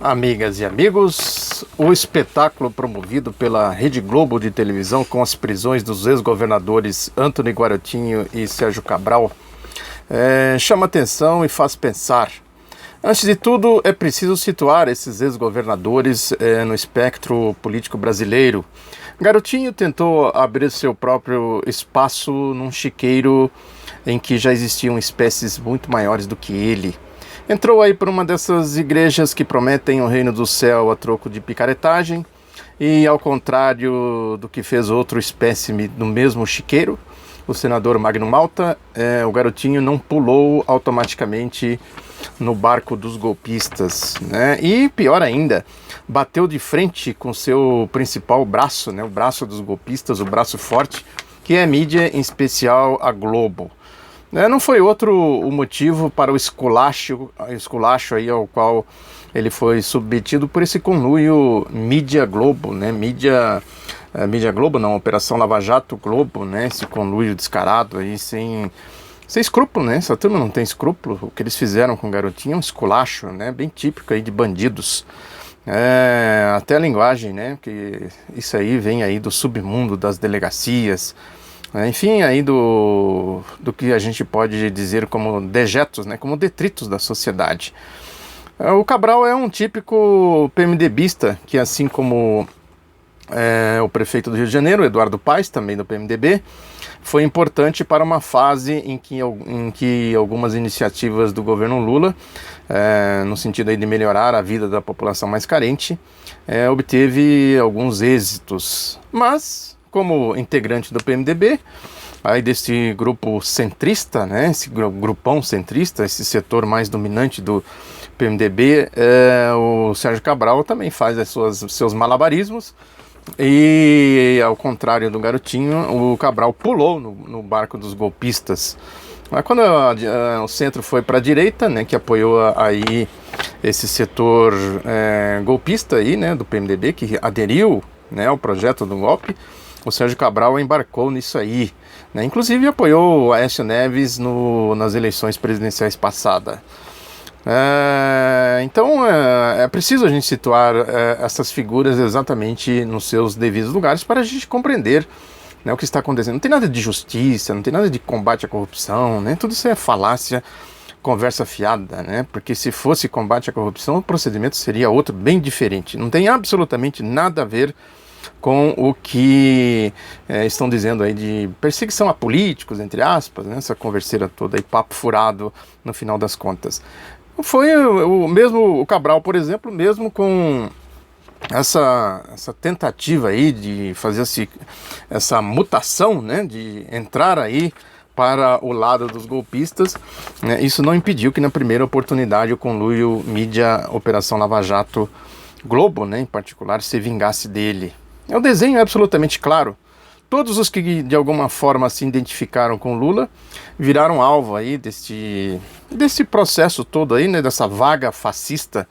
Amigas e amigos, o espetáculo promovido pela Rede Globo de televisão com as prisões dos ex-governadores Antony Garotinho e Sérgio Cabral chama atenção e faz pensar. Antes de tudo, é preciso situar esses ex-governadores no espectro político brasileiro. Garotinho tentou abrir seu próprio espaço num chiqueiro em que já existiam espécies muito maiores do que ele. Entrou aí por uma dessas igrejas que prometem o reino do céu a troco de picaretagem e, ao contrário do que fez outro espécime no mesmo chiqueiro, o senador Magno Malta, o Garotinho não pulou automaticamente no barco dos golpistas, né? E, pior ainda, bateu de frente com seu principal braço, né? O braço dos golpistas, o braço forte, que é a mídia, em especial a Globo. Não foi outro o motivo para o esculacho aí ao qual ele foi submetido por esse conluio Mídia Globo, né? Mídia Globo não, Operação Lava Jato Globo, né? Esse conluio descarado aí, sem escrúpulo, né? Essa turma não tem escrúpulo. O que eles fizeram com o Garotinho é um esculacho, né? Bem típico aí de bandidos. Até a linguagem, né? Que isso aí vem aí do submundo das delegacias. Enfim, aí do que a gente pode dizer como dejetos, né, como detritos da sociedade. O Cabral é um típico PMDBista, que assim como o prefeito do Rio de Janeiro, Eduardo Paes, também do PMDB, foi importante para uma fase em que algumas iniciativas do governo Lula, no sentido aí de melhorar a vida da população mais carente, obteve alguns êxitos, mas como integrante do PMDB, aí desse grupo centrista, né, esse grupão centrista, esse setor mais dominante do PMDB, o Sérgio Cabral também faz seus malabarismos e, ao contrário do Garotinho, o Cabral pulou no barco dos golpistas. Mas quando o centro foi para a direita, né, que apoiou aí esse setor golpista aí, né, do PMDB, que aderiu, né, ao projeto do golpe, o Sérgio Cabral embarcou nisso aí, né? Inclusive apoiou o Aécio Neves nas eleições presidenciais passadas. Então é preciso a gente situar essas figuras exatamente nos seus devidos lugares para a gente compreender, né, o que está acontecendo. Não tem nada de justiça, não tem nada de combate à corrupção, né? Tudo isso é falácia, conversa fiada, né? Porque se fosse combate à corrupção, o procedimento seria outro, bem diferente. Não tem absolutamente nada a ver com o que estão dizendo aí de perseguição a políticos, entre aspas, né? Essa converseira toda aí, papo furado no final das contas. Foi o Cabral, por exemplo, mesmo com essa tentativa aí de fazer essa mutação, né? De entrar aí para o lado dos golpistas, né? Isso não impediu que na primeira oportunidade o conluio mídia Operação Lava Jato Globo, né, em particular, se vingasse dele. O desenho é absolutamente claro. Todos os que de alguma forma se identificaram com Lula viraram alvo aí desse processo todo aí, né, dessa vaga fascista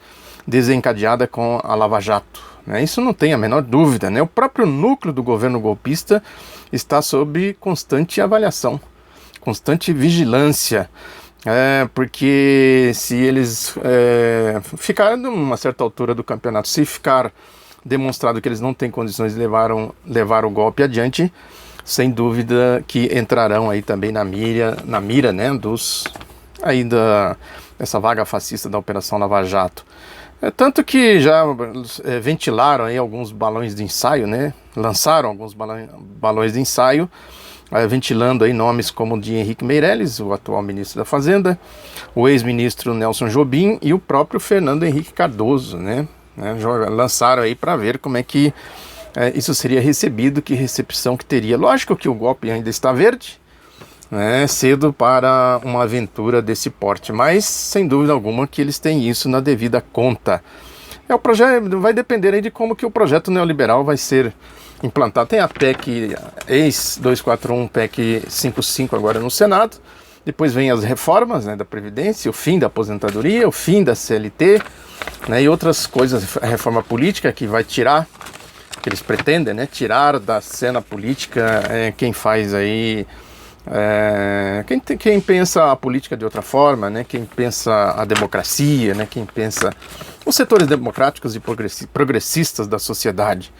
desencadeada com a Lava Jato, né? Isso não tem a menor dúvida, né? O próprio núcleo do governo golpista está sob constante avaliação, constante vigilância. Porque se eles ficarem numa certa altura do campeonato, se ficar demonstrado que eles não têm condições de levar o golpe adiante, sem dúvida que entrarão aí também na mira, né, dessa vaga fascista da Operação Lava Jato. Tanto que já ventilaram aí alguns balões de ensaio, né, lançaram alguns balões de ensaio, ventilando aí nomes como o de Henrique Meirelles, o atual ministro da Fazenda, o ex-ministro Nelson Jobim e o próprio Fernando Henrique Cardoso, né? Lançaram aí para ver como é que isso seria recebido, que recepção que teria. Lógico que o golpe ainda está verde, né? Cedo para uma aventura desse porte, mas sem dúvida alguma que eles têm isso na devida conta. O projeto vai depender aí de como que o projeto neoliberal vai ser implantado. Tem a PEC ex-241, PEC 55 agora no Senado. Depois vem as reformas, né, da Previdência, o fim da aposentadoria, o fim da CLT, né, e outras coisas, a reforma política que vai tirar, que eles pretendem, né, tirar da cena política quem faz aí, quem pensa a política de outra forma, né, quem pensa a democracia, né, quem pensa os setores democráticos e progressistas da sociedade.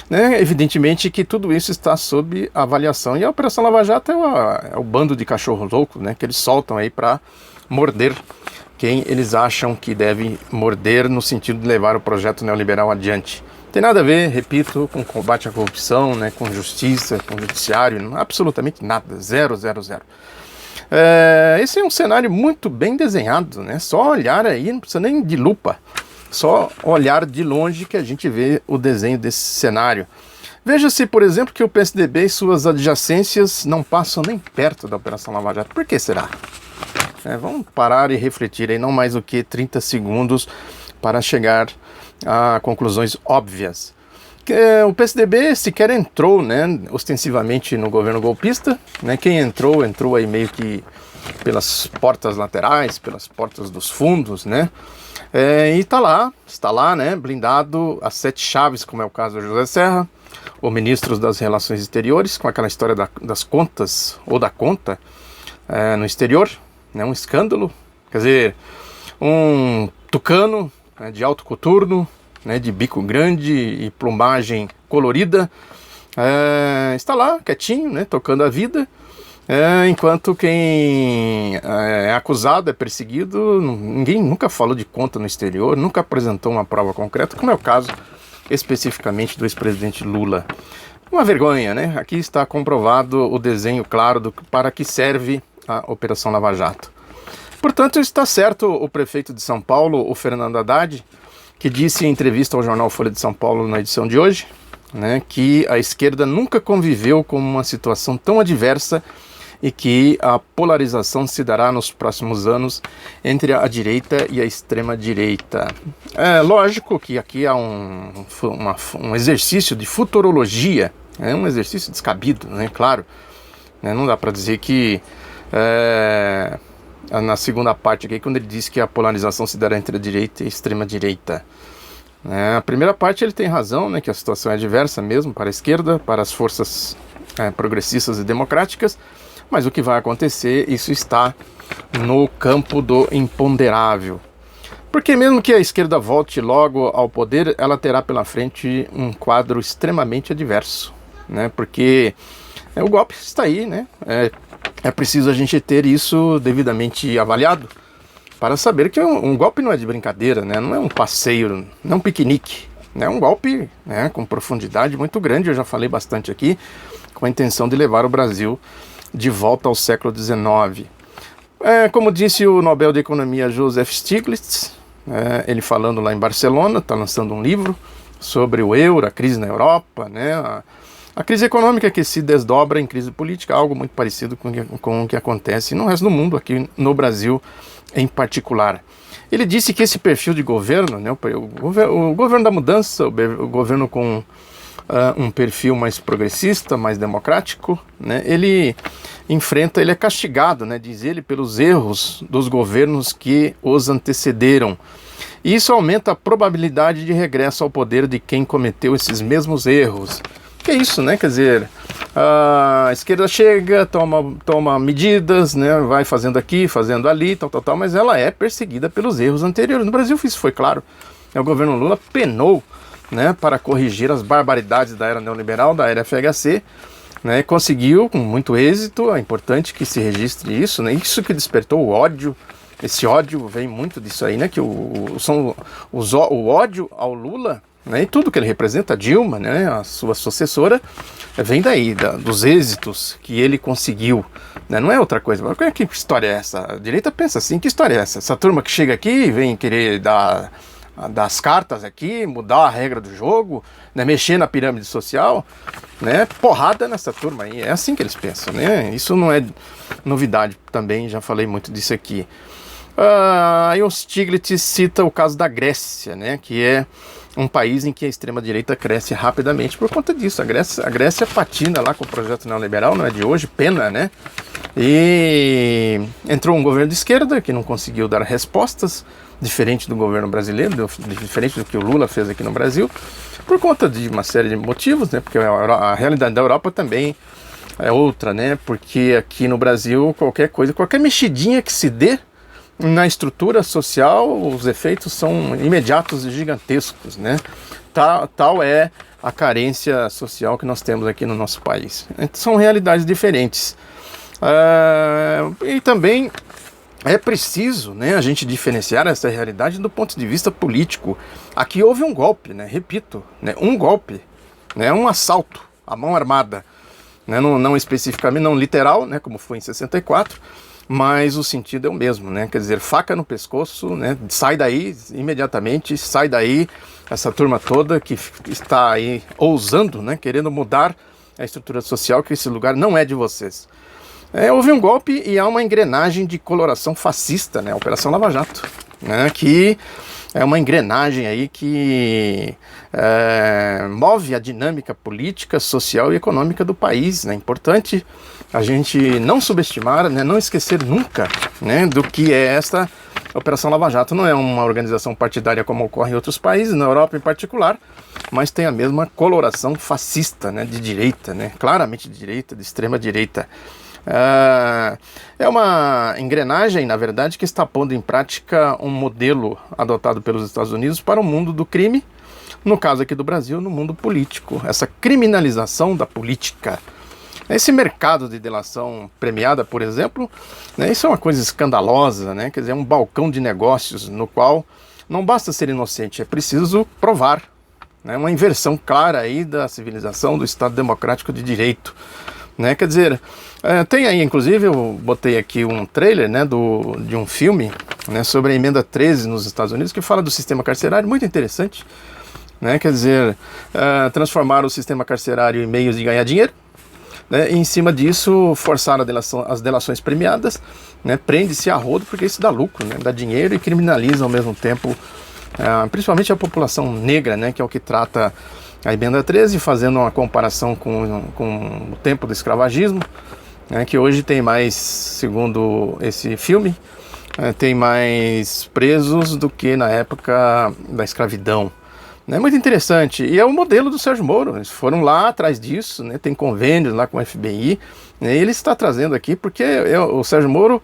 Né? Evidentemente que tudo isso está sob avaliação, e a Operação Lava Jato é o bando de cachorro louco, né, que eles soltam aí para morder quem eles acham que deve morder, no sentido de levar o projeto neoliberal adiante. Tem nada a ver, repito, com combate à corrupção, né, com justiça, com judiciário, absolutamente nada, zero, zero, zero. Esse é um cenário muito bem desenhado, né? Só olhar aí, não precisa nem de lupa, só olhar de longe que a gente vê o desenho desse cenário. Veja-se, por exemplo, que o PSDB e suas adjacências não passam nem perto da Operação Lava Jato. Por que será? Vamos parar e refletir aí, não mais do que 30 segundos para chegar a conclusões óbvias. O PSDB sequer entrou, né, ostensivamente no governo golpista, né? Quem entrou aí meio que pelas portas laterais, pelas portas dos fundos, né? E está lá, né, blindado a 7 chaves, como é o caso do José Serra, o ministro das Relações Exteriores, com aquela história das contas, ou da conta, no exterior, né, um escândalo, quer dizer, um tucano, né, de alto coturno, né, de bico grande e plumagem colorida, está lá, quietinho, né, tocando a vida, enquanto quem é acusado, é perseguido, ninguém nunca falou de conta no exterior, nunca apresentou uma prova concreta, como é o caso especificamente do ex-presidente Lula. Uma vergonha, né? Aqui está comprovado o desenho claro para que serve a Operação Lava Jato. Portanto, está certo o prefeito de São Paulo, o Fernando Haddad, que disse em entrevista ao jornal Folha de São Paulo na edição de hoje, né, que a esquerda nunca conviveu com uma situação tão adversa e que a polarização se dará nos próximos anos entre a direita e a extrema-direita. É lógico que aqui há um exercício de futurologia, um exercício descabido, né, claro. Não dá para dizer que na segunda parte aqui, quando ele diz que a polarização se dará entre a direita e a extrema-direita. A primeira parte ele tem razão, né, que a situação é adversa mesmo para a esquerda, para as forças progressistas e democráticas, mas o que vai acontecer, isso está no campo do imponderável. Porque mesmo que a esquerda volte logo ao poder, ela terá pela frente um quadro extremamente adverso, né, porque o golpe está aí, né, é preciso a gente ter isso devidamente avaliado para saber que um golpe não é de brincadeira, né? Não é um passeio, não é um piquenique, é um golpe, né, com profundidade muito grande, eu já falei bastante aqui, com a intenção de levar o Brasil de volta ao século XIX. Como disse o Nobel de Economia Joseph Stiglitz, ele falando lá em Barcelona, está lançando um livro sobre o euro, a crise na Europa, né, a crise econômica que se desdobra em crise política, algo muito parecido com o que acontece no resto do mundo, aqui no Brasil em particular. Ele disse que esse perfil de governo, né, o governo da mudança, o governo com um perfil mais progressista, mais democrático, né, ele é castigado, né, diz ele, pelos erros dos governos que os antecederam. E isso aumenta a probabilidade de regresso ao poder de quem cometeu esses mesmos erros. Que é isso, né? Quer dizer, a esquerda chega, toma medidas, né? Vai fazendo aqui, fazendo ali, tal, mas ela é perseguida pelos erros anteriores. No Brasil isso foi claro. O governo Lula penou, né, para corrigir as barbaridades da era neoliberal, da era FHC, né? Conseguiu com muito êxito, é importante que se registre isso, né? Isso que despertou o ódio. Esse ódio vem muito disso aí, né? Que o ódio ao Lula, né, e tudo que ele representa, a Dilma, né, a sua sucessora, vem daí, dos êxitos que ele conseguiu, né, não é outra coisa. Que história é essa? A direita pensa assim, que história é essa? Essa turma que chega aqui e vem querer dar as cartas aqui, mudar a regra do jogo, né, mexer na pirâmide social, né, porrada nessa turma aí, é assim que eles pensam, né, isso não é novidade também, já falei muito disso aqui. Aí o Stiglitz cita o caso da Grécia, né, que é um país em que a extrema-direita cresce rapidamente por conta disso. A Grécia patina lá com o projeto neoliberal, não é de hoje, pena, né? E entrou um governo de esquerda que não conseguiu dar respostas, diferente do governo brasileiro, diferente do que o Lula fez aqui no Brasil, por conta de uma série de motivos, né? Porque a realidade da Europa também é outra, né? Porque aqui no Brasil, qualquer coisa, qualquer mexidinha que se dê, na estrutura social os efeitos são imediatos e gigantescos, né? Tal é a carência social que nós temos aqui no nosso país. São realidades diferentes. E também é preciso, né, a gente diferenciar essa realidade do ponto de vista político. Aqui houve um golpe, né, repito, né, um golpe, né, um assalto à mão armada, né, não especificamente, não literal, né, como foi em 64, mas o sentido é o mesmo, né, quer dizer, faca no pescoço, né, sai daí imediatamente, sai daí essa turma toda que está aí ousando, né, querendo mudar a estrutura social, que esse lugar não é de vocês. Houve um golpe e há uma engrenagem de coloração fascista, né, a Operação Lava Jato, né, que é uma engrenagem aí que move a dinâmica política, social e econômica do país, né. É importante a gente não subestimar, né, não esquecer nunca, né, do que é esta Operação Lava Jato. Não é uma organização partidária como ocorre em outros países, na Europa em particular, mas tem a mesma coloração fascista, né, de direita, né, claramente de direita, de extrema direita. É uma engrenagem, na verdade, que está pondo em prática um modelo adotado pelos Estados Unidos para o mundo do crime, no caso aqui do Brasil, no mundo político. Essa criminalização da política. Esse mercado de delação premiada, por exemplo, né, isso é uma coisa escandalosa, né? Quer dizer, é um balcão de negócios no qual não basta ser inocente, é preciso provar. Né, uma inversão clara aí da civilização do Estado Democrático de Direito. Né? Quer dizer, tem aí, inclusive, eu botei aqui um trailer, né, de um filme, né, sobre a emenda 13 nos Estados Unidos, que fala do sistema carcerário, muito interessante. Né? Quer dizer, transformar o sistema carcerário em meios de ganhar dinheiro, né, e em cima disso forçar as delações premiadas, né, prende-se a rodo, porque isso dá lucro, né, dá dinheiro e criminaliza ao mesmo tempo, principalmente a população negra, né, que é o que trata a emenda 13, fazendo uma comparação com o tempo do escravagismo, né, que hoje tem mais, segundo esse filme, tem mais presos do que na época da escravidão. É muito interessante, e é o modelo do Sérgio Moro. Eles foram lá atrás disso, né, tem convênios lá com o FBI, né, e ele está trazendo aqui porque o Sérgio Moro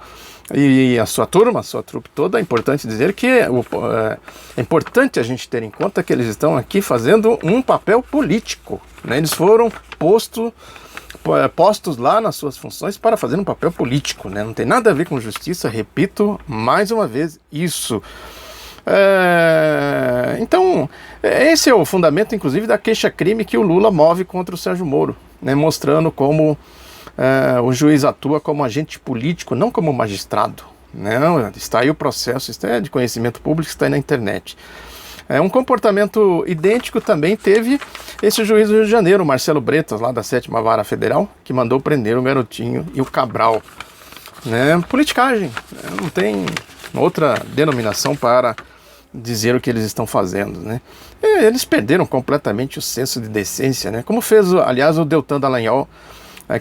e a sua turma, a sua trupe toda, é importante dizer que é importante a gente ter em conta que eles estão aqui fazendo um papel político, né? Eles foram postos lá nas suas funções para fazer um papel político, né? Não tem nada a ver com justiça, repito mais uma vez isso. Então, esse é o fundamento, inclusive, da queixa-crime que o Lula move contra o Sérgio Moro, né? Mostrando como o juiz atua como agente político, não como magistrado. Não, está aí o processo, isso é de conhecimento público, está aí na internet. Um comportamento idêntico também teve esse juiz do Rio de Janeiro, Marcelo Bretas, lá da 7ª Vara Federal, que mandou prender o Garotinho e o Cabral. Né? Politicagem, não tem outra denominação para dizer o que eles estão fazendo. Né? Eles perderam completamente o senso de decência, né? Como fez, aliás, o Deltan Dallagnol,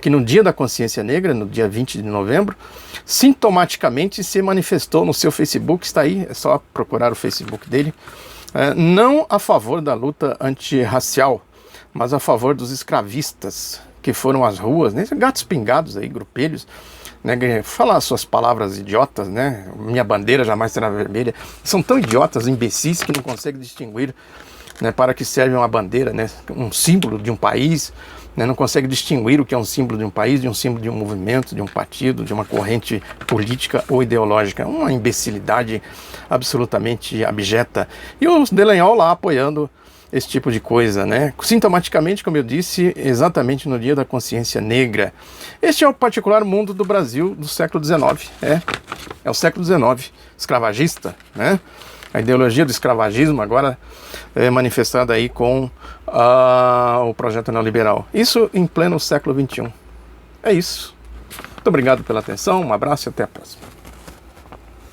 que no dia da consciência negra, no dia 20 de novembro, sintomaticamente se manifestou no seu Facebook, está aí, é só procurar o Facebook dele, não a favor da luta antirracial, mas a favor dos escravistas que foram às ruas, né, gatos pingados aí, grupelhos, né, falar suas palavras idiotas, né, minha bandeira jamais será vermelha, são tão idiotas, imbecis, que não conseguem distinguir, né, para que serve uma bandeira, né, um símbolo de um país, né, não consegue distinguir o que é um símbolo de um país, de um símbolo de um movimento, de um partido, de uma corrente política ou ideológica. Uma imbecilidade absolutamente abjeta. E o Dallagnol lá apoiando esse tipo de coisa, né? Sintomaticamente, como eu disse, exatamente no dia da consciência negra. Este é o particular mundo do Brasil do século XIX. É o século XIX, escravagista, né? A ideologia do escravagismo agora é manifestada aí com o projeto neoliberal. Isso em pleno século XXI. É isso. Muito obrigado pela atenção, um abraço e até a próxima.